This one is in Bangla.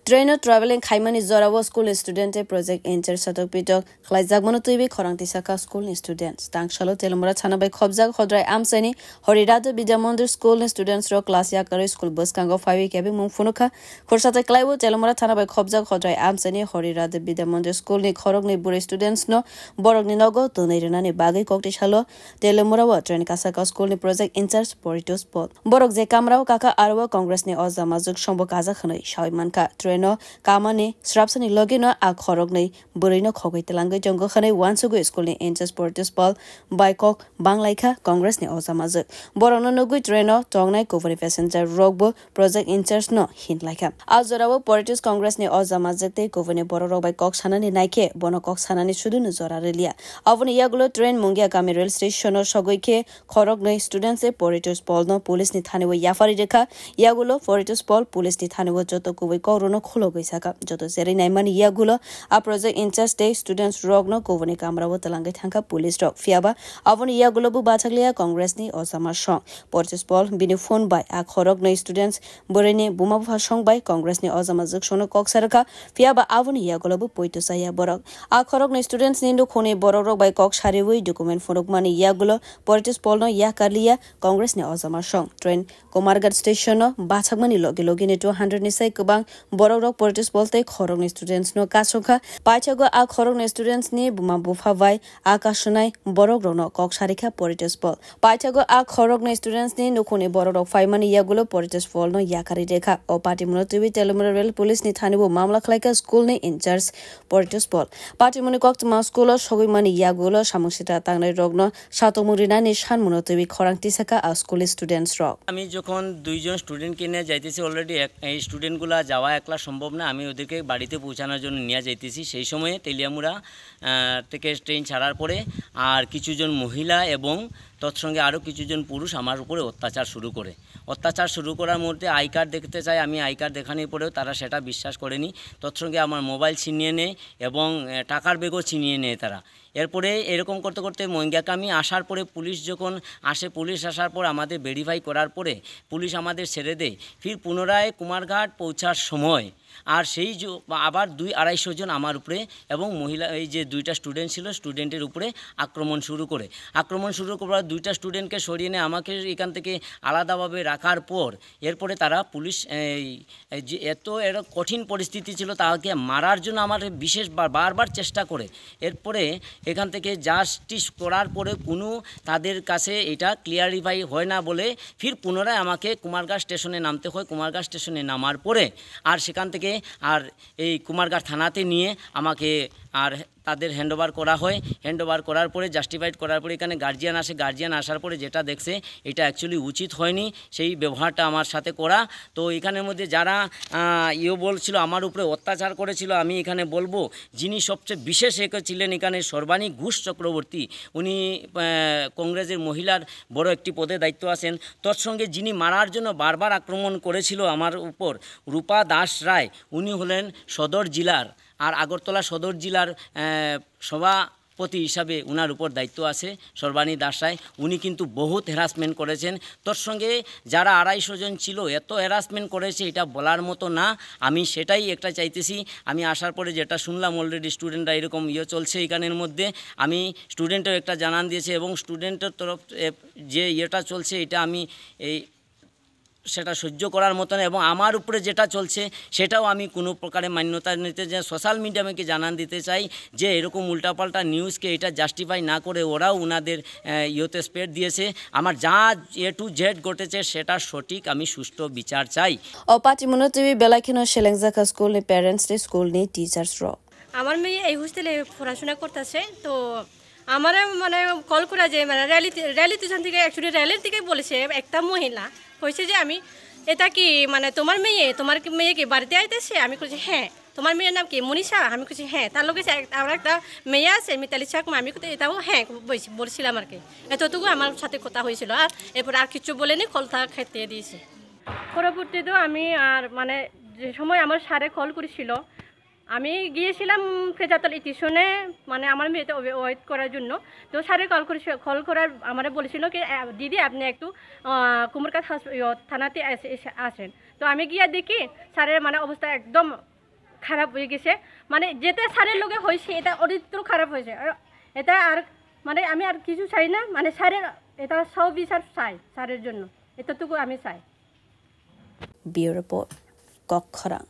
Trainer traveling Kaimani Zorawa school student project inter satok pitok Klaizagmano tuibi Korangti Saka school students. Thank Shalo Telmura Chanabai Khobzag Hodrai Amsani Horirado Bidamondir school students ro class yakari school bus kango 5 kebi mungfunuka Korsata Klaiwo Telmura Chanabai Khobzag Hodrai Amsani Horirado Bidamondir school ni Khorog ni bure students no Borog ni nogo Tunirina ni Bagi Kokti Shalo Telmura wa Train Kasaka school ni project inter Sporitus Sport. Borog ze Kamrao Kaka Arwa Congress ni Ozamazuk Shombo Kaza Khanai Shaimanka Treno Kamani Srapsani Logino a Khorogni Burino Khogitelango Jongo Khane Wansugo School ni Inches Portus Paul Baikok Banglaika Congress ni Ozamazuk Borono Nogu Treno Tongnai Koveri Passenger Rogbo Project Inches no hint laika Azorawo Portus Congress ni Ozamazuk te Koveni Bororo by Cox Hanani Nike Bono Cox Hanani Sudun Zora Relia Avoni Yagulo train Mungia Kami rail station Shogoike Khorogni students e Portus Paul no police ni Thaniwe Yafari Reka Yagulo Portus Paul police ni Thaniwe Joto Kuwe Korono Kholo Goisaka Joto Seri Naimani Yagulo a project interest day students Rogno Govani Kamrawo Talangai Thanka police rock Fiaba Avoni Yagulo Bu Bataglia Congress ni Osama Shong Portus Paul bini phone by a Khorogno students Boreni Bumabha Shong by Congress ni Osama Zukshono Koksaraka Fiaba Avoni Yagulo Bu Poitosaya Borok a Khorogno students Nindo Khone Borok by Cox Hariwi document Forokmani Yagulo Portus Paul no Yakalia Congress ni Osama Shong train Komargat station no Batagmani Logi 200 ni sai kubang Borok Portus Bolte Khorogni students no Kashoka Pachago a Khorogni students ni Buma Bufavai Akashunai Borogro Cox Harika Portus Bol Pachago a Khorogni students ni Nukuni Borok Faimani Yagulo Portus Fall no Yakari Deka O Party Munotivi Telemurel Police ni Thanibu Mamla Klaka school ni in charge Portus Bol Party Munikok to School Shogimani Yagulo Shamushita Tangai Rogno Shatomurina Nishan Munotivi Korangti Saka a school students rock আমি যখন দুইজন স্টুডেন্টকে নিয়ে যাইতেছি অলরেডি এই স্টুডেন্টগুলো যাওয়া একলা সম্ভব না আমি ওদেরকে বাড়িতে পৌঁছানোর জন্য নিয়ে যাইতেছি সেই সময়ে তেলিয়ামুড়া থেকে ট্রেন ছাড়ার পরে আর কিছুজন মহিলা এবং তৎসঙ্গে আরও কিছুজন পুরুষ আমার উপরে অত্যাচার শুরু করার মধ্যে আই কার্ড দেখতে চাই আমি আই কার্ড দেখানোর পরেও তারা সেটা বিশ্বাস করেনি তৎসঙ্গে আমার মোবাইল ছিনিয়ে নেয় এবং টাকার ব্যাগও ছিনিয়ে নেয় তারা এরপরে এরকম করতে করতে মঙ্গিয়াকামি আসার পরে পুলিশ যখন আসে পুলিশ আসার পর আমাদের ভেরিফাই করার পরে পুলিশ আমাদের ছেড়ে দেয় ফির পুনরায় কুমারঘাট পৌঁছার সময় আর সেই আবার 2-250 জন আমার উপরে এবং মহিলা এই যে দুইটা স্টুডেন্ট ছিল স্টুডেন্টের উপরে আক্রমণ শুরু করার দুইটা স্টুডেন্টকে সরিয়ে নিয়ে আমাকে এখান থেকে আলাদাভাবে রাখার পর এরপরে তারা পুলিশ যে এত কঠিন পরিস্থিতি ছিল তাকে মারার জন্য আমার বিশেষ বারবার চেষ্টা করে এরপরে এখান থেকে জাস্টিস করার পরে কোনো তাদের কাছে এটা ক্লিয়ারিফাই হয় না বলে ফির পুনরায় আমাকে কুমারঘাট স্টেশনে নামতে হয় কুমারঘাট স্টেশনে নামার পরে আর সেখান থেকে আর এই কুমারঘাট থানাতে নিয়ে আমাকে আর তাদের হ্যান্ডওভার করা হয় হ্যান্ডওভার করার পরে জাস্টিফাইড করার পরে এখানে গার্জিয়ান আসার পরে যেটা দেখছে এটা অ্যাকচুয়ালি উচিত হয়নি সেই ব্যবহারটা আমার সাথে করা তো এখানের মধ্যে যারা বলছিল আমার উপরে অত্যাচার করেছিল আমি এখানে বলবো যিনি সবচেয়ে বিশেষ ছিলেন এখানে সর্বাণী ঘোষ চক্রবর্তী উনি কংগ্রেসের মহিলার বড় একটি পদে দায়িত্ব আছেন তৎসঙ্গে যিনি মারার জন্য বারবার আক্রমণ করেছিল আমার উপর রূপা দাস রায় উনি হলেন সদর জেলার আর আগরতলা সদর জেলার সভাপতি হিসাবে উনার উপর দায়িত্ব আছে সর্বাণী দাস রায় উনি কিন্তু বহুত হ্যারাসমেন্ট করেছেন তোর সঙ্গে যারা 250 জন ছিল এত হ্যারাসমেন্ট করেছে এটা বলার মতো না আমি সেটাই একটা চাইতেছি আমি আসার পরে যেটা শুনলাম অলরেডি স্টুডেন্টরা এরকম চলছে এখানের মধ্যে আমি স্টুডেন্টের একটা জানান দিয়েছি এবং স্টুডেন্টের তরফ যে চলছে এটা আমি এই সেটা সহ্য করার মতন এবং আমার উপরে যেটা চলছে সেটাও আমি কোনো প্রকারে মান্যতা নিতে যে সোশ্যাল মিডিয়াকে জানান দিতে চাই যে এরকম উল্টাপাল্টা নিউজকে এটা জাস্টিফাই না করে ওরাও ওনাদের স্প্রেড দিয়েছে আমার যা A to Z ঘটেছে সেটা সঠিক আমি সুষ্ঠু বিচার চাই অপাটি মনোটিভি বেলাখিনো শেলেংজাকা স্কুল নি প্যারেন্টস নি স্কুল নি টিচার্স র আমার মেয়ে এই হোস্টেলে পড়াশোনা করতেছে তো আমার মানে কল করা যে মানে র্যালি স্টেশন থেকে অ্যাকচুয়ালি র্যালির থেকে বলেছে একটা মহিলা কইছে যে আমি এটা কি মানে তোমার মেয়ে কি বাড়িতে আইতেছে আমি কইছি হ্যাঁ তোমার মেয়ের নাম কি মনীষা আমি কইছি হ্যাঁ তার লোকে আমার একটা মেয়ে আছে মিতালি চাকমা আমি এটাও হ্যাঁ বলছিলাম আর কি এতটুকু আমার সাথে কথা হয়েছিল আর এরপর আর কিছু বলেনি কলটা খেতে দিয়েছি পরবর্তীতেও আমি আর মানে যে সময় আমার স্যারে কল করেছিল আমি গিয়েছিলাম ফেজাতল স্টেশনে মানে আমার মেয়েতে ওয়েট করার জন্য তো স্যারে কল করার আমারে বলেছিল কি দিদি আপনি একটু কুমারঘাট থানাতে আসেন তো আমি গিয়ে দেখি স্যারের মানে অবস্থা একদম খারাপ হয়ে গেছে মানে যেটা স্যারের লগে হয়েছে এটা অরিত্র খারাপ হয়েছে আর এটা আর মানে আমি আর কিছু চাই না মানে স্যারের এটা সব বিচার চাই স্যারের জন্য এতটুকু আমি চাই ব্যুরো রিপোর্ট কক্ষরাং।